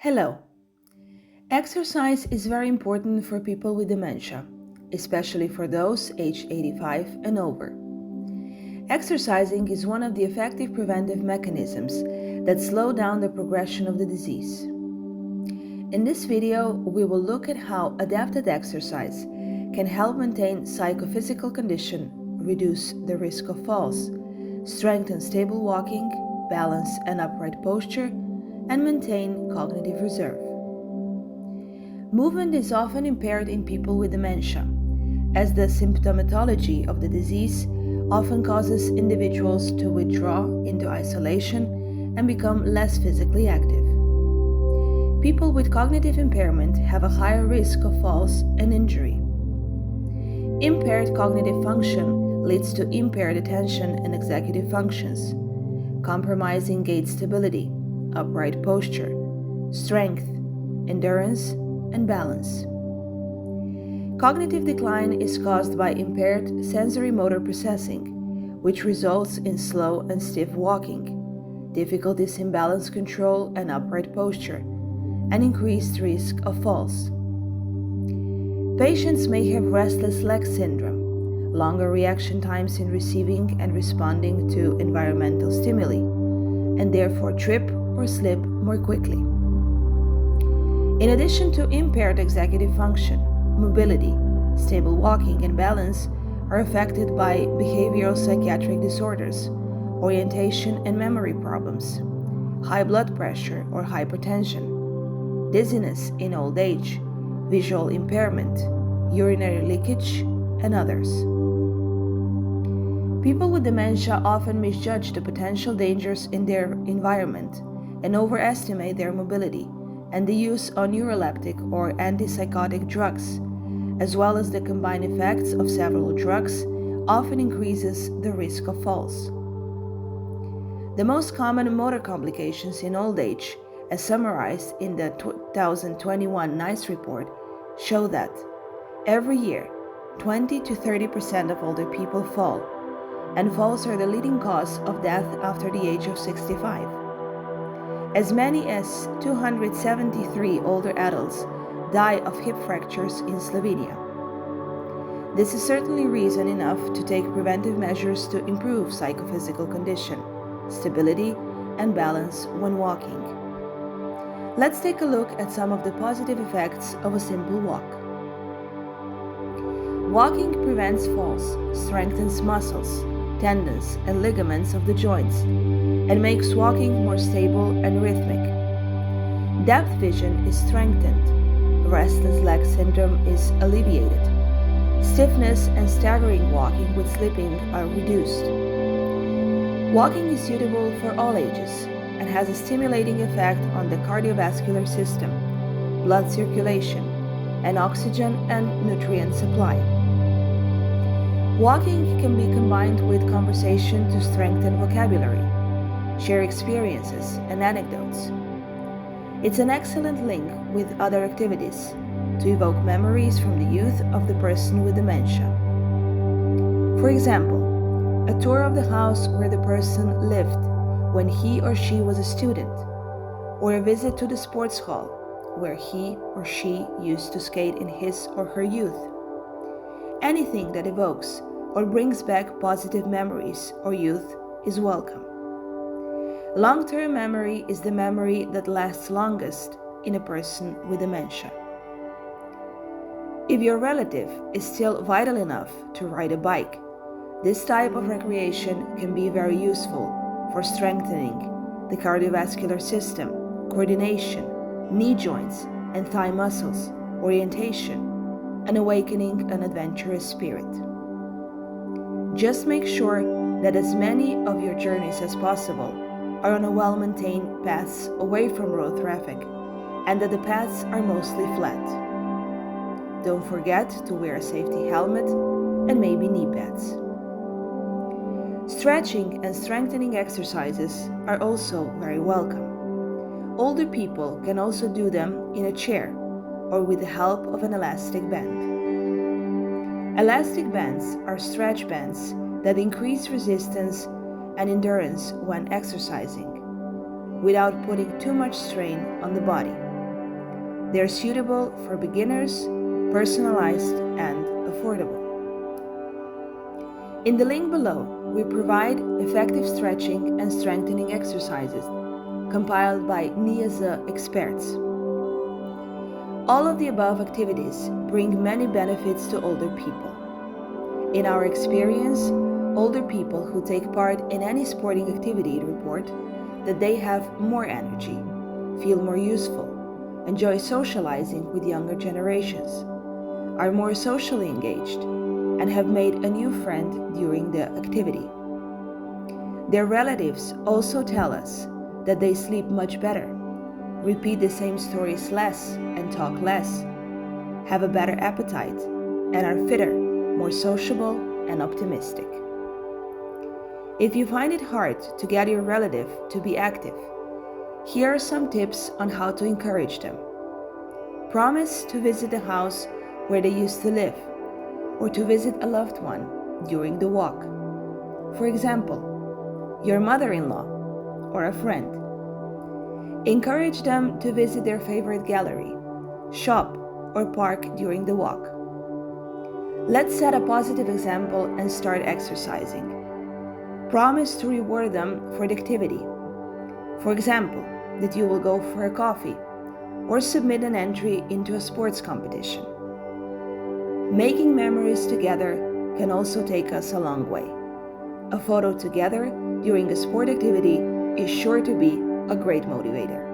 Hello. Exercise is very important for people with dementia, especially for those aged 85 and over. Exercising is one of the effective preventive mechanisms that slow down the progression of the disease. In this video, we will look at how adapted exercise can help maintain psychophysical condition, reduce the risk of falls, strengthen stable walking, balance and upright posture, and maintain cognitive reserve. Movement is often impaired in people with dementia, as the symptomatology of the disease often causes individuals to withdraw into isolation and become less physically active. People with cognitive impairment have a higher risk of falls and injury. Impaired cognitive function leads to impaired attention and executive functions, compromising gait stability, upright posture, strength, endurance, and balance. Cognitive decline is caused by impaired sensory motor processing, which results in slow and stiff walking, difficulties in balance control and upright posture, and increased risk of falls. Patients may have restless leg syndrome, longer reaction times in receiving and responding to environmental stimuli, and therefore trip or slip more quickly. In addition to impaired executive function, mobility, stable walking, and balance are affected by behavioral psychiatric disorders, orientation and memory problems, high blood pressure or hypertension, dizziness in old age, visual impairment, urinary leakage, and others. People with dementia often misjudge the potential dangers in their environment and overestimate their mobility and the use of neuroleptic or antipsychotic drugs, as well as the combined effects of several drugs, often increases the risk of falls. The most common motor complications in old age, as summarized in the 2021 NICE report, show that every year 20 to 30% of older people fall, and falls are the leading cause of death after the age of 65. As many as 273 older adults die of hip fractures in Slovenia. This is certainly reason enough to take preventive measures to improve psychophysical condition, stability, and balance when walking. Let's take a look at some of the positive effects of a simple walk. Walking prevents falls, strengthens muscles, tendons, and ligaments of the joints, and makes walking more stable and rhythmic. Depth vision is strengthened. Restless leg syndrome is alleviated. Stiffness and staggering walking with slipping are reduced. Walking is suitable for all ages and has a stimulating effect on the cardiovascular system, blood circulation, and oxygen and nutrient supply. Walking can be combined with conversation to strengthen vocabulary, share experiences and anecdotes. It's an excellent link with other activities to evoke memories from the youth of the person with dementia. For example, a tour of the house where the person lived when he or she was a student, or a visit to the sports hall where he or she used to skate in his or her youth. Anything that evokes or brings back positive memories or youth is welcome. Long-term memory is the memory that lasts longest in a person with dementia. If your relative is still vital enough to ride a bike, this type of recreation can be very useful for strengthening the cardiovascular system, coordination, knee joints and thigh muscles, orientation, and awakening an adventurous spirit. Just make sure that as many of your journeys as possible are on a well-maintained paths away from road traffic, and that the paths are mostly flat. Don't forget to wear a safety helmet and maybe knee pads. Stretching and strengthening exercises are also very welcome. Older people can also do them in a chair or with the help of an elastic band. Elastic bands are stretch bands that increase resistance and endurance when exercising, without putting too much strain on the body. They're suitable for beginners, personalized, and affordable. In the link below, we provide effective stretching and strengthening exercises compiled by NIASA experts. All of the above activities bring many benefits to older people. In our experience, older people who take part in any sporting activity report that they have more energy, feel more useful, enjoy socializing with younger generations, are more socially engaged, and have made a new friend during the activity. Their relatives also tell us that they sleep much better, repeat the same stories less and talk less, have a better appetite, and are fitter, more sociable, and optimistic. If you find it hard to get your relative to be active, here are some tips on how to encourage them. Promise to visit the house where they used to live, or to visit a loved one during the walk. For example, your mother-in-law or a friend. Encourage them to visit their favorite gallery, shop, or park during the walk. Let's set a positive example and start exercising. Promise to reward them for the activity. For example, that you will go for a coffee or submit an entry into a sports competition. Making memories together can also take us a long way. A photo together during a sport activity is sure to be a great motivator.